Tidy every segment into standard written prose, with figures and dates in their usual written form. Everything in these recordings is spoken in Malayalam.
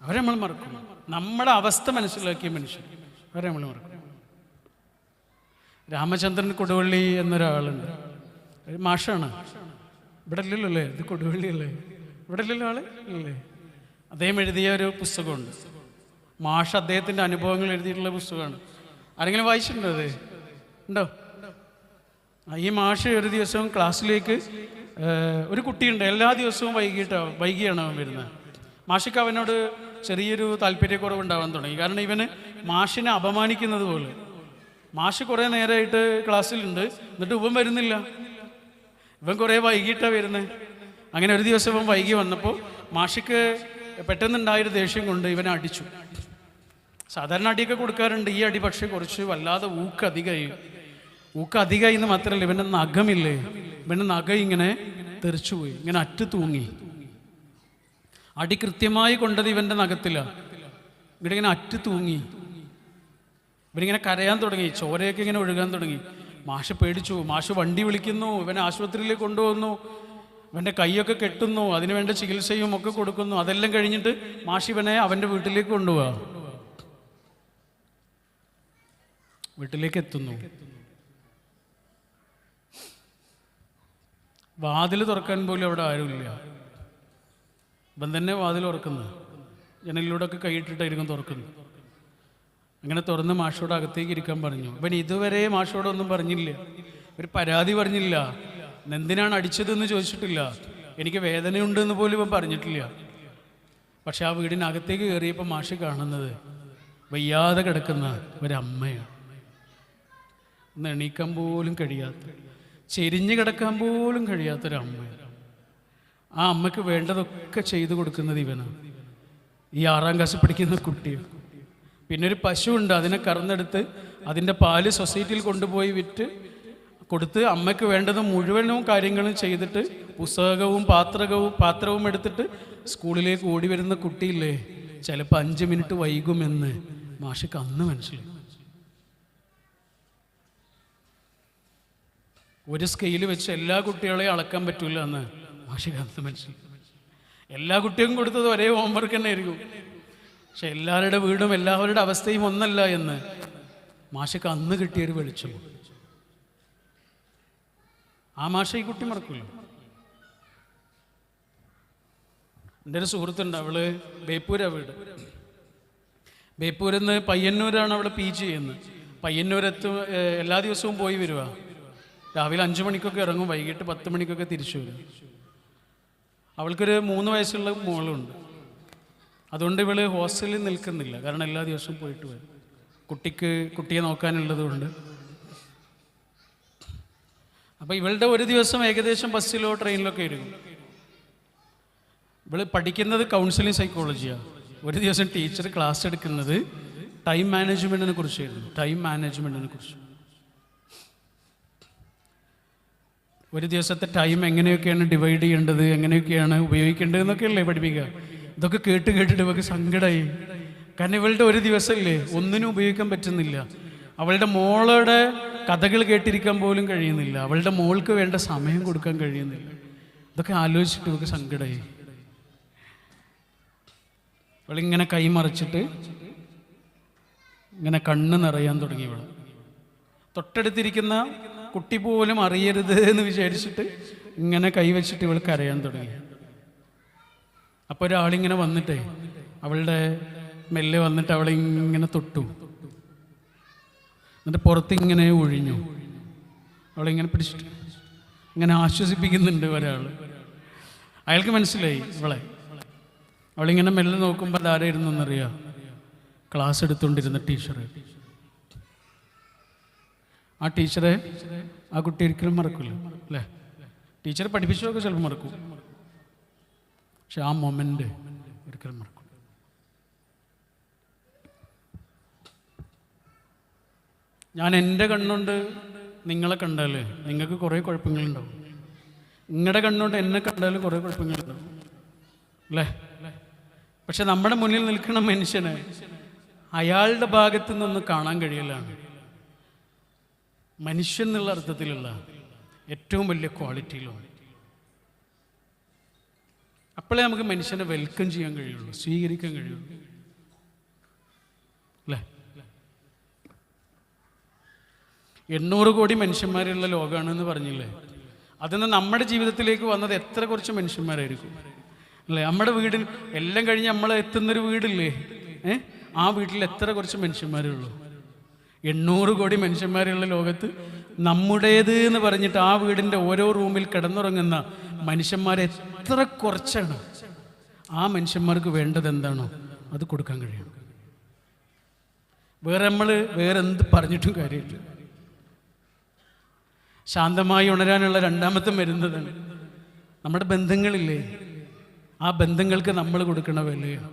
അവരെ നമ്മൾ മറക്കും. നമ്മുടെ അവസ്ഥ മനസ്സിലാക്കിയ മനുഷ്യൻ അവരെ നമ്മൾ മറക്കും. രാമചന്ദ്രൻ കൊടുവള്ളി എന്നൊരാളുണ്ട്, ഒരു മാഷാണ്. ഇവിടെ ഇല്ലല്ലോ അല്ലേ, ഇത് കൊടുവള്ളി അല്ലേ, ഇവിടെ ഇല്ലല്ലോ ആള് ഇല്ലേ. അദ്ദേഹം എഴുതിയ ഒരു പുസ്തകമുണ്ട്, മാഷ് അദ്ദേഹത്തിൻ്റെ അനുഭവങ്ങൾ എഴുതിയിട്ടുള്ള പുസ്തകമാണ്. ആരെങ്കിലും വായിച്ചിട്ടുണ്ടോ? അത് ഉണ്ടോ? ഈ മാഷ് ഒരു ദിവസവും ക്ലാസ്സിലേക്ക് ഒരു കുട്ടിയുണ്ട്, എല്ലാ ദിവസവും വൈകിയാണ് അവൻ വരുന്നത്. മാഷിക്ക് അവനോട് ചെറിയൊരു താല്പര്യക്കുറവുണ്ടാവാൻ തുടങ്ങി. കാരണം ഇവന് മാഷിനെ അപമാനിക്കുന്നത് പോലെ. മാഷ് കുറേ നേരമായിട്ട് ക്ലാസ്സിലുണ്ട്, എന്നിട്ട് ഇവൻ വരുന്നില്ല, ഇവൻ കുറേ വൈകിട്ടാണ് വരുന്നത്. അങ്ങനെ ഒരു ദിവസം ഇവൻ വൈകി വന്നപ്പോൾ മാഷിക്ക് പെട്ടെന്നുണ്ടായൊരു ദേഷ്യം കൊണ്ട് ഇവനെ അടിച്ചു. സാധാരണ അടിയൊക്കെ കൊടുക്കാറുണ്ട്, ഈ അടി പക്ഷേ കുറച്ച് വല്ലാതെ ഊക്കധികമായി എന്ന് മാത്രമല്ല, ഇവൻ്റെ നഖമില്ലേ, ഇവൻ്റെ നഖം ഇങ്ങനെ തെറിച്ചുപോയി, ഇങ്ങനെ അറ്റു തൂങ്ങി. അടി കൃത്യമായി കൊണ്ടത് ഇവൻ്റെ നഖത്തിലാണ്, ഇവിടെ ഇങ്ങനെ അറ്റു തൂങ്ങി. ഇവനിങ്ങനെ കരയാൻ തുടങ്ങി, ചോരയൊക്കെ ഇങ്ങനെ ഒഴുകാൻ തുടങ്ങി. മാഷ് പേടിച്ചു. മാഷ് വണ്ടി വിളിക്കുന്നു, ഇവനെ ആശുപത്രിയിലേക്ക് കൊണ്ടുപോകുന്നു, ഇവൻ്റെ കൈയൊക്കെ കെട്ടുന്നു, അതിനുവേണ്ട ചികിത്സയും ഒക്കെ കൊടുക്കുന്നു. അതെല്ലാം കഴിഞ്ഞിട്ട് മാഷ് ഇവനെ അവൻ്റെ വീട്ടിലേക്ക് കൊണ്ടുപോവാ. വീട്ടിലേക്ക് എത്തുന്നു, വാതിൽ തുറക്കാൻ പോലും അവിടെ ആരുമില്ല. ഇവൻ തന്നെ വാതിൽ തുറക്കുന്നത്, ജനലിലൂടെ ഒക്കെ കൈയിട്ടിട്ടായിരിക്കും തുറക്കുന്നത്. അങ്ങനെ തുറന്ന് മാഷോട് അകത്തേക്ക് ഇരിക്കാൻ പറഞ്ഞു. ഇവൻ ഇതുവരെ മാഷോടൊന്നും പറഞ്ഞില്ല, ഒരു പരാതി പറഞ്ഞില്ല, എന്തിനാണ് അടിച്ചതെന്ന് ചോദിച്ചിട്ടില്ല, എനിക്ക് വേദനയുണ്ടെന്ന് പോലും ഇവൻ പറഞ്ഞിട്ടില്ല. പക്ഷെ ആ വീടിനകത്തേക്ക് കയറിയപ്പോൾ മാഷ് കാണുന്നത് വയ്യാതെ കിടക്കുന്ന ഒരമ്മയാണ്. ഒന്ന് എണീക്കാൻ പോലും കഴിയാത്ത, ചെരിഞ്ഞു കിടക്കാൻ പോലും കഴിയാത്തൊരമ്മയാണ്. ആ അമ്മയ്ക്ക് വേണ്ടതൊക്കെ ചെയ്തു കൊടുക്കുന്നത് ഇവനാണ്, ഈ 6ാം ക്ലാസ്സിൽ പഠിക്കുന്ന കുട്ടിയാണ്. പിന്നെ ഒരു പശുവുണ്ട്, അതിനെ കറന്നെടുത്ത് അതിൻ്റെ പാല് സൊസൈറ്റിയിൽ കൊണ്ടുപോയി വിറ്റ് കൊടുത്ത് അമ്മയ്ക്ക് വേണ്ടത് മുഴുവനും കാര്യങ്ങളും ചെയ്തിട്ട് പുസ്തകവും പാത്രവും എടുത്തിട്ട് സ്കൂളിലേക്ക് ഓടി വരുന്ന കുട്ടിയില്ലേ, ചിലപ്പോൾ 5 മിനിറ്റ് വൈകുമെന്ന് മാഷിക്ക് അന്ന് മനസ്സിലായി. ഒരു സ്കെയിൽ വെച്ച് എല്ലാ കുട്ടികളെയും അളക്കാൻ പറ്റില്ല എന്ന് മാഷിക്ക് അന്ന് മനസ്സിലായി. എല്ലാ കുട്ടികൾക്കും കൊടുത്തത് ഒരേ ഹോംവർക്ക് തന്നെ ആയിരിക്കും, പക്ഷെ എല്ലാവരുടെ വീടും എല്ലാവരുടെ അവസ്ഥയും ഒന്നല്ല എന്ന് മാഷക്ക് അന്ന് കിട്ടിയൊരു വെളിച്ചം. ആ മാഷ ഈ കുട്ടി മറക്കില്ല. എൻ്റെ ഒരു സുഹൃത്തുണ്ട്, അവള് ബേപ്പൂരാണ് വീട്. ബേപ്പൂരിൽ നിന്ന് പയ്യന്നൂരാണ് അവള് PG ചെയ്യുന്നത്. പയ്യന്നൂരെത്തും എല്ലാ ദിവസവും പോയി വരുക. രാവിലെ 5 മണിക്കൊക്കെ ഇറങ്ങും, വൈകിട്ട് 10 മണിക്കൊക്കെ തിരിച്ചു വരും. അവൾക്കൊരു 3 വയസ്സുള്ള മോളുണ്ട്. അതുകൊണ്ട് ഇവള് ഹോസ്റ്റലിൽ നിൽക്കുന്നില്ല, കാരണം എല്ലാ ദിവസവും പോയിട്ട് വരും. കുട്ടിയെ നോക്കാനുള്ളത് കൊണ്ട്. അപ്പോൾ ഇവളുടെ ഒരു ദിവസം ഏകദേശം ബസ്സിലോ ട്രെയിനിലൊക്കെ ആയിരിക്കും. ഇവള് പഠിക്കുന്നത് കൗൺസിലിംഗ് സൈക്കോളജിയാണ്. ഒരു ദിവസം ടീച്ചർ ക്ലാസ് എടുക്കുന്നത് ടൈം മാനേജ്മെൻറ്റിനെ കുറിച്ച്. ഒരു ദിവസത്തെ ടൈം എങ്ങനെയൊക്കെയാണ് ഡിവൈഡ് ചെയ്യേണ്ടത്, എങ്ങനെയൊക്കെയാണ് ഉപയോഗിക്കേണ്ടത് എന്നൊക്കെയല്ലേ പഠിപ്പിക്കുക. ഇതൊക്കെ കേട്ടിട്ട് ഇവൾക്ക് സങ്കടമായി. കാരണം ഇവളുടെ ഒരു ദിവസമല്ലേ ഒന്നിനും ഉപയോഗിക്കാൻ പറ്റുന്നില്ല. അവളുടെ മോളുടെ കഥകൾ കേട്ടിരിക്കാൻ പോലും കഴിയുന്നില്ല, അവളുടെ മോൾക്ക് വേണ്ട സമയം കൊടുക്കാൻ കഴിയുന്നില്ല. ഇതൊക്കെ ആലോചിച്ചിട്ട് ഇവൾക്ക് സങ്കടമായി. അവളിങ്ങനെ കൈമറിച്ചിട്ട് ഇങ്ങനെ കണ്ണ് നിറയാൻ തുടങ്ങി. ഇവൾ തൊട്ടടുത്തിരിക്കുന്ന കുട്ടി പോലും അറിയരുത് എന്ന് വിചാരിച്ചിട്ട് ഇങ്ങനെ കൈവച്ചിട്ട് ഇവൾ കരയാൻ തുടങ്ങി. അപ്പോൾ ഒരാളിങ്ങനെ വന്നിട്ടേ അവളുടെ മെല്ലെ വന്നിട്ട് അവളെ ഇങ്ങനെ തൊട്ടു, എന്നിട്ട് പുറത്തിങ്ങനെ ഒഴിഞ്ഞു. അവളിങ്ങനെ പിടിച്ചിട്ട് ഇങ്ങനെ ആശ്വസിപ്പിക്കുന്നുണ്ട് ഒരാൾ. അയാൾക്ക് മനസ്സിലായി അവളിങ്ങനെ മെല്ലെ നോക്കുമ്പോൾ ആരായിരുന്നു എന്നറിയാം, ക്ലാസ് എടുത്തുകൊണ്ടിരുന്ന ടീച്ചർ. ആ ടീച്ചറെ ആ കുട്ടി ഒരിക്കലും മറക്കില്ല അല്ലേ. ടീച്ചർ പഠിപ്പിച്ചതൊക്കെ ചിലപ്പോൾ മറക്കും, പക്ഷെ ആ മൊമെൻ്റ് ഒരിക്കലും മറക്കും. ഞാൻ എൻ്റെ കണ്ണുകൊണ്ട് നിങ്ങളെ കണ്ടാൽ നിങ്ങൾക്ക് കുറേ കുഴപ്പങ്ങളുണ്ടാവും, നിങ്ങളുടെ കണ്ണുകൊണ്ട് എന്നെ കണ്ടാലും കുറേ കുഴപ്പങ്ങളുണ്ടാവും അല്ലേ. പക്ഷെ നമ്മുടെ മുന്നിൽ നിൽക്കുന്ന മനുഷ്യന് അയാളുടെ ഭാഗത്തു നിന്ന് കാണാൻ കഴിയലാണ് മനുഷ്യൻ എന്നുള്ള അർത്ഥത്തിലുള്ള ഏറ്റവും വലിയ ക്വാളിറ്റിയിലും. ആ അപ്പോഴേ നമുക്ക് മനുഷ്യനെ വെൽക്കം ചെയ്യാൻ കഴിയുള്ളൂ, സ്വീകരിക്കാൻ കഴിയുള്ളൂ. അല്ലേ? 800 കോടി മനുഷ്യന്മാരുള്ള ലോകമാണെന്ന് പറഞ്ഞില്ലേ? അതിന്ന് നമ്മുടെ ജീവിതത്തിലേക്ക് വന്നത് എത്ര കുറച്ച് മനുഷ്യന്മാരായിരിക്കും അല്ലേ? നമ്മുടെ വീടിൽ എല്ലാം കഴിഞ്ഞ് നമ്മൾ എത്തുന്നൊരു വീടില്ലേ, ആ വീട്ടിൽ എത്ര കുറച്ച് മനുഷ്യന്മാരേ ഉള്ളൂ? 800 കോടി മനുഷ്യന്മാരുള്ള ലോകത്ത് നമ്മുടേത് എന്ന് പറഞ്ഞിട്ട് ആ വീടിൻ്റെ ഓരോ റൂമിൽ കിടന്നുറങ്ങുന്ന മനുഷ്യന്മാരെ എത്ര കുറച്ചാണ്. ആ മനുഷ്യന്മാർക്ക് വേണ്ടത് എന്താണോ അത് കൊടുക്കാൻ കഴിയണം. വേറെ എന്ത് പറഞ്ഞിട്ടും കാര്യമില്ല. ശാന്തമായി ഉണരാനുള്ള രണ്ടാമത്തെ മരുന്നതാണ് നമ്മുടെ ബന്ധങ്ങളില്ലേ, ആ ബന്ധങ്ങൾക്ക് നമ്മൾ കൊടുക്കണ വിലയാണ്.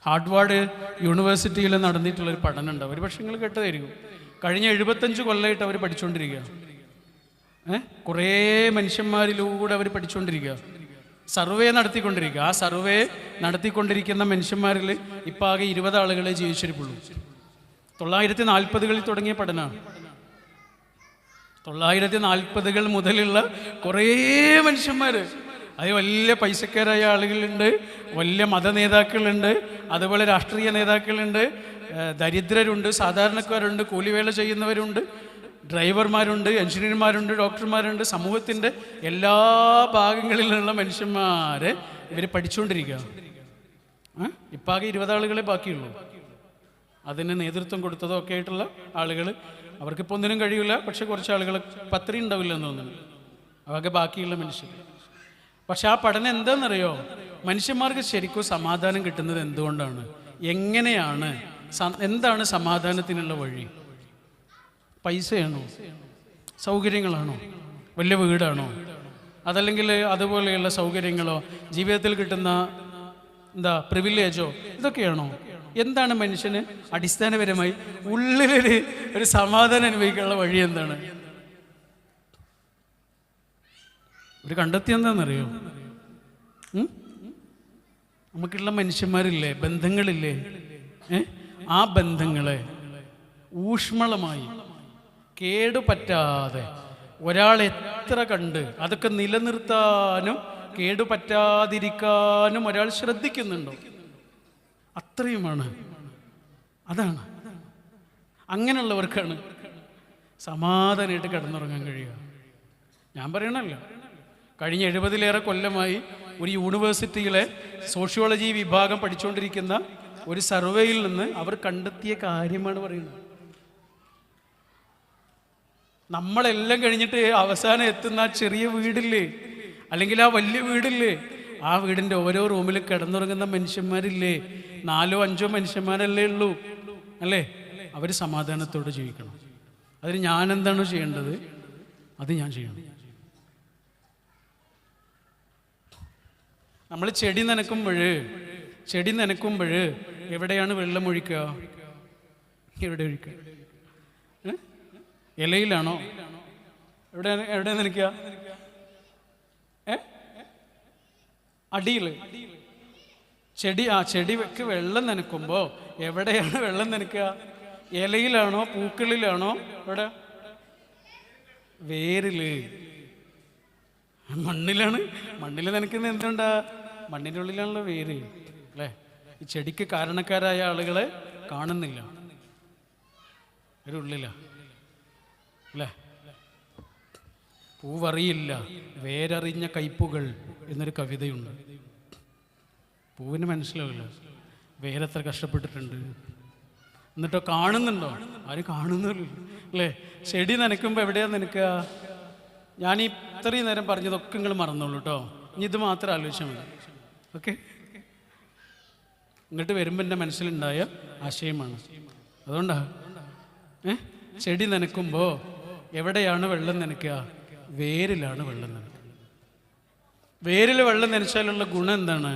ഹാർഡ്വാർഡ് യൂണിവേഴ്സിറ്റിയിൽ നടന്നിട്ടുള്ളൊരു പഠനമുണ്ട്. ഒരു പക്ഷേ നിങ്ങൾ കേട്ടതായിരിക്കും. കഴിഞ്ഞ 75 കൊല്ലമായിട്ട് അവർ പഠിച്ചുകൊണ്ടിരിക്കുക. കുറേ മനുഷ്യന്മാരിലൂടെ അവർ പഠിച്ചുകൊണ്ടിരിക്കുക, സർവേ നടത്തിക്കൊണ്ടിരിക്കുക. ആ സർവേ നടത്തിക്കൊണ്ടിരിക്കുന്ന മനുഷ്യന്മാരിൽ ഇപ്പം ആകെ 20 ആളുകളെ ജീവിച്ചിരിപ്പുള്ളൂ. 1940കളിൽ തുടങ്ങിയ പഠനമാണ്. 1940കൾ മുതലുള്ള കുറേ മനുഷ്യന്മാർ, അത് വലിയ പൈസക്കാരായ ആളുകളുണ്ട്, വലിയ മത നേതാക്കളുണ്ട്, അതുപോലെ രാഷ്ട്രീയ നേതാക്കളുണ്ട്, ദരിദ്രരുണ്ട്, സാധാരണക്കാരുണ്ട്, കൂലിവേല ചെയ്യുന്നവരുണ്ട്, ഡ്രൈവർമാരുണ്ട്, എഞ്ചിനീയർമാരുണ്ട്, ഡോക്ടർമാരുണ്ട്. സമൂഹത്തിൻ്റെ എല്ലാ ഭാഗങ്ങളിലുള്ള മനുഷ്യന്മാരെ ഇവർ പഠിച്ചുകൊണ്ടിരിക്കുക. ഇപ്പം ആകെ 20 ആളുകളെ ബാക്കിയുള്ളൂ. അതിന് നേതൃത്വം കൊടുത്തതോ ഒക്കെ ആയിട്ടുള്ള ആളുകൾ. അവർക്കിപ്പോൾ ഒന്നിനും കഴിയില്ല, പക്ഷെ കുറച്ച് ആളുകൾ പത്രി ഉണ്ടാവില്ല എന്ന് തോന്നുന്നു. അവർക്ക് ബാക്കിയുള്ള മനുഷ്യർ. പക്ഷെ ആ പഠനം എന്താണെന്നറിയോ? മനുഷ്യന്മാർക്ക് ശരിക്കും സമാധാനം കിട്ടുന്നത് എന്തുകൊണ്ടാണ്, എങ്ങനെയാണ്, എന്താണ് സമാധാനത്തിനുള്ള വഴി? പൈസയാണോ? സൗകര്യങ്ങളാണോ? വലിയ വീടാണോ? അതല്ലെങ്കിൽ അതുപോലെയുള്ള സൗകര്യങ്ങളോ, ജീവിതത്തിൽ കിട്ടുന്ന പ്രിവിലേജോ, ഇതൊക്കെയാണോ? എന്താണ് മനുഷ്യന് അടിസ്ഥാനപരമായി ഉള്ളിലൊരു സമാധാനം അനുഭവിക്കാനുള്ള വഴി എന്താണ്? ഒരു കണ്ടെത്തി എന്താണെന്നറിയോ? നമുക്കുള്ള മനുഷ്യന്മാരില്ലേ, ബന്ധങ്ങളില്ലേ, ആ ബന്ധങ്ങളെ ഊഷ്മളമായി കേടുപറ്റാതെ ഒരാൾ എത്ര കണ്ട് അതൊക്കെ നിലനിർത്താനും കേടുപറ്റാതിരിക്കാനും ഒരാൾ ശ്രദ്ധിക്കുന്നുണ്ടോ? അത്രയുമാണ്. അതാണ്. അങ്ങനെയുള്ളവർക്കാണ് സമാധാനമായിട്ട് കിടന്നുറങ്ങാൻ കഴിയുക. ഞാൻ പറയണല്ലോ, കഴിഞ്ഞ 70ലേറെ കൊല്ലമായി ഒരു യൂണിവേഴ്സിറ്റിയിലെ സോഷ്യോളജി വിഭാഗം പഠിച്ചുകൊണ്ടിരിക്കുന്ന ഒരു സർവേയിൽ നിന്ന് അവർ കണ്ടെത്തിയ കാര്യമാണ് പറയുന്നത്. നമ്മളെല്ലാം കഴിഞ്ഞിട്ട് അവസാനം എത്തുന്ന ആ ചെറിയ വീടില്ലേ, അല്ലെങ്കിൽ ആ വലിയ വീടില്ലേ, ആ വീടിൻ്റെ ഓരോ റൂമിൽ കിടന്നുറങ്ങുന്ന മനുഷ്യന്മാരില്ലേ, 4 or 5 മനുഷ്യന്മാരല്ലേ ഉള്ളൂ അല്ലേ? അവർ സമാധാനത്തോടെ ജീവിക്കണം. അതിന് ഞാൻ എന്താണോ ചെയ്യേണ്ടത് അത് ഞാൻ ചെയ്യണം. നമ്മൾ ചെടി നനക്കുമ്പോൾ എവിടെയാണ് വെള്ളം ഒഴിക്കുക? എവിടെ ഒഴിക്കുക? ഇലയിലാണോ? എവിടെ നനയ്ക്കുക? അടിയിൽ. ചെടിക്ക് വെള്ളം നനയ്ക്കുമ്പോൾ എവിടെയാണ് വെള്ളം നനയ്ക്കുക? ഇലയിലാണോ? പൂക്കളിലാണോ? എവിടെ? വേരില്. മണ്ണിൽ നനയ്ക്കുന്നത് എന്തുണ്ടാ? മണ്ണിൻ്റെ ഉള്ളിലാണല്ലോ വേര് അല്ലേ? ഈ ചെടിക്ക് കാരണക്കാരായ ആളുകളെ കാണുന്നില്ല, ഒരു ഉള്ളില അല്ലേ? പൂവറിയില്ല വേരറിഞ്ഞ കയ്പുകൾ എന്നൊരു കവിതയുണ്ട്. പൂവിന് മനസ്സിലാവില്ല വേരെത്ര കഷ്ടപ്പെട്ടിട്ടുണ്ട്, എന്നിട്ടോ കാണുന്നുണ്ടോ? ആരും കാണുന്നില്ല അല്ലേ? ചെടി നനയ്ക്കുമ്പോൾ എവിടെയാ നനയ്ക്കുക? ഞാൻ ഇത്രയും നേരം പറഞ്ഞതൊക്കെ നിങ്ങൾ മറന്നോളൂ കേട്ടോ. ഇനി ഇത് മാത്രം ആലോചിച്ചാൽ മതി. ഓക്കെ? ഇങ്ങോട്ട് വരുമ്പോൾ എൻ്റെ മനസ്സിലുണ്ടായ ആശയമാണ്. അതുകൊണ്ടാണ് ചെടി നനയ്ക്കുമ്പോൾ എവിടെയാണ് വെള്ളം നനയ്ക്കുക? വേരിലാണ് വെള്ളം നനയ്ക്കുക. വേരിൽ വെള്ളം നനച്ചാലുള്ള ഗുണം എന്താണ്?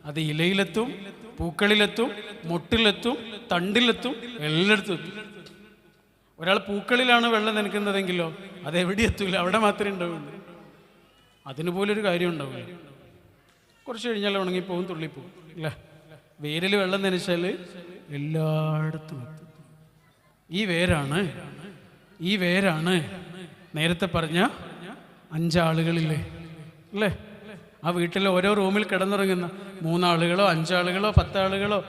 അത് ഇലയിലെത്തും, പൂക്കളിലെത്തും, മൊട്ടിലെത്തും, തണ്ടിലെത്തും, എല്ലായിടത്തും എത്തും. ഒരാൾ പൂക്കളിലാണ് വെള്ളം നനയ്ക്കുന്നതെങ്കിലോ അതെവിടെ എത്തൂല, അവിടെ മാത്രമേ ഉണ്ടാവുള്ളൂ. അതിന് പോലൊരു കാര്യം ഉണ്ടാവില്ല. കുറച്ച് കഴിഞ്ഞാൽ ഉണങ്ങിപ്പോവും, തുള്ളിപ്പോവും ഇല്ല. വേരിൽ വെള്ളം നനച്ചാൽ എല്ലായിടത്തും എത്തും. ഈ വേരാണ് നേരത്തെ പറഞ്ഞ 5 ആളുകളില്ലേ അല്ലേ? ആ വീട്ടിലെ ഓരോ റൂമിൽ കിടന്നുറങ്ങുന്ന 3 ആളുകളോ 5 ആളുകളോ 10 ആളുകളോ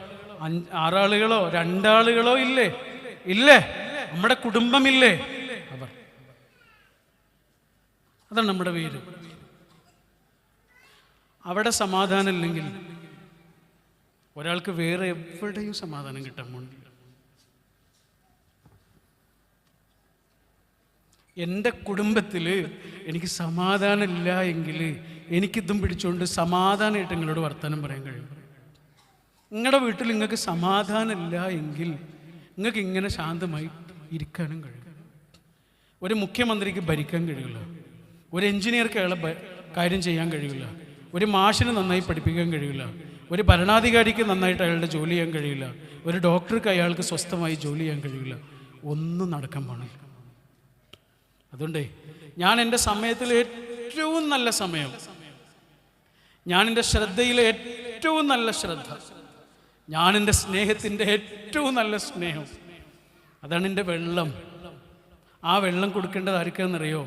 6 ആളുകളോ 2 ആളുകളോ ഇല്ലേ? ഇല്ലേ? നമ്മുടെ കുടുംബമില്ലേ? അവർ, അതാണ് നമ്മുടെ വീട്. അവിടെ സമാധാനം ഇല്ലെങ്കിൽ ഒരാൾക്ക് വേറെ എവിടെയും സമാധാനം കിട്ടാൻ പോണില്ല. എൻ്റെ കുടുംബത്തിൽ എനിക്ക് സമാധാനമില്ല എങ്കിൽ എനിക്കിതും പിടിച്ചുകൊണ്ട് സമാധാനമായിട്ട് നിങ്ങളോട് വർത്തമാനം പറയാൻ കഴിയും. നിങ്ങളുടെ വീട്ടിൽ നിങ്ങൾക്ക് സമാധാനമില്ല എങ്കിൽ നിങ്ങൾക്ക് ഇങ്ങനെ ശാന്തമായി ഇരിക്കാനും കഴിയും. ഒരു മുഖ്യമന്ത്രിക്ക് ഭരിക്കാൻ കഴിയില്ല, ഒരു എഞ്ചിനീയർക്ക് അയാളെ കാര്യം ചെയ്യാൻ കഴിയില്ല, ഒരു മാഷിന് നന്നായി പഠിപ്പിക്കാൻ കഴിയില്ല, ഒരു ഭരണാധികാരിക്ക് നന്നായിട്ട് അയാളുടെ ജോലി ചെയ്യാൻ കഴിയില്ല, ഒരു ഡോക്ടർക്ക് അയാൾക്ക് സ്വസ്ഥമായി ജോലി ചെയ്യാൻ കഴിയില്ല. ഒന്നും നടക്കാൻ പാടില്ല. അതുകൊണ്ടേ ഞാൻ എൻ്റെ സമയത്തിൽ ഏറ്റവും നല്ല സമയം, ഞാൻ എൻ്റെ ശ്രദ്ധയിലെ ഏറ്റവും നല്ല ശ്രദ്ധ, ഞാൻ എൻ്റെ സ്നേഹത്തിൻ്റെ ഏറ്റവും നല്ല സ്നേഹം, അതാണ് എൻ്റെ വെള്ളം. ആ വെള്ളം കൊടുക്കേണ്ടത് ആർക്കാണെന്നറിയോ?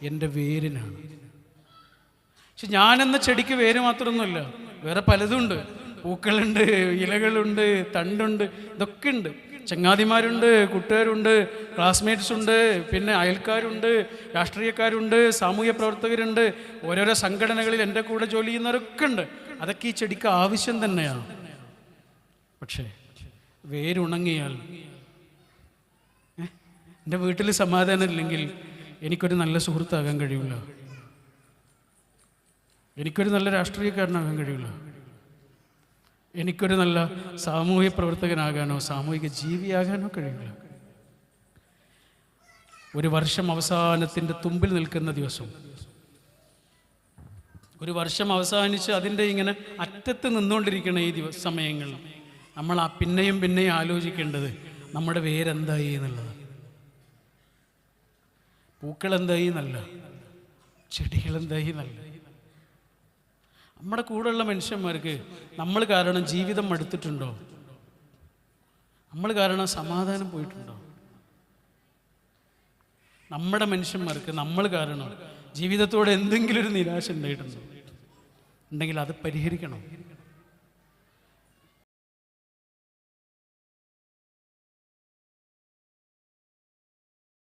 എൻ്റെ വേരിനാണ്. പക്ഷെ ഞാനെന്ന ചെടിക്ക് വേര് മാത്രമൊന്നുമില്ല, വേറെ പലതുണ്ട്. പൂക്കളുണ്ട്, ഇലകളുണ്ട്, തണ്ടുണ്ട്, ഇതൊക്കെ ഉണ്ട്. ചങ്ങാതിമാരുണ്ട്, കൂട്ടുകാരുണ്ട്, ക്ലാസ്മേറ്റ്സ് ഉണ്ട്, പിന്നെ അയൽക്കാരുണ്ട്, രാഷ്ട്രീയക്കാരുണ്ട്, സാമൂഹ്യ പ്രവർത്തകരുണ്ട്, ഓരോരോ സംഘടനകളിൽ എൻ്റെ കൂടെ ജോലി ചെയ്യുന്നവരൊക്കെ ഉണ്ട്. അതൊക്കെ ഈ ചെടിക്ക് ആവശ്യം തന്നെയാണ്. പക്ഷേ വേരുണങ്ങിയാൽ, എൻ്റെ വീട്ടിൽ സമാധാനം ഇല്ലെങ്കിൽ എനിക്കൊരു നല്ല സുഹൃത്താകാൻ കഴിയില്ല, എനിക്കൊരു നല്ല രാഷ്ട്രീയക്കാരനാകാൻ കഴിയില്ല, എനിക്കൊരു നല്ല സാമൂഹ്യ പ്രവർത്തകനാകാനോ സാമൂഹിക ജീവിയാകാനോ കഴിയില്ല. ഒരു വർഷം അവസാനത്തിൻ്റെ തുമ്പിൽ നിൽക്കുന്ന ദിവസം, ഒരു വർഷം അവസാനിച്ച് അതിൻ്റെ ഇങ്ങനെ അറ്റത്ത് നിന്നുകൊണ്ടിരിക്കുന്ന ഈ സമയങ്ങളിൽ നമ്മൾ പിന്നെയും പിന്നെയും ആലോചിക്കേണ്ടത് നമ്മുടെ വേരെന്തായി എന്നുള്ളത്. പൂക്കളെന്തായി എന്നല്ല, ചെടികളെന്തായി എന്നല്ല. നമ്മുടെ കൂടെയുള്ള മനുഷ്യന്മാർക്ക് നമ്മൾ കാരണം ജീവിതം മടുത്തിട്ടുണ്ടോ? നമ്മൾ കാരണം സമാധാനം പോയിട്ടുണ്ടോ? നമ്മുടെ മനുഷ്യന്മാർക്ക് നമ്മൾ കാരണം ജീവിതത്തോടെ എന്തെങ്കിലും ഒരു നിരാശ ഉണ്ടായിട്ടുണ്ടോ? ഉണ്ടെങ്കിൽ അത് പരിഹരിക്കണം.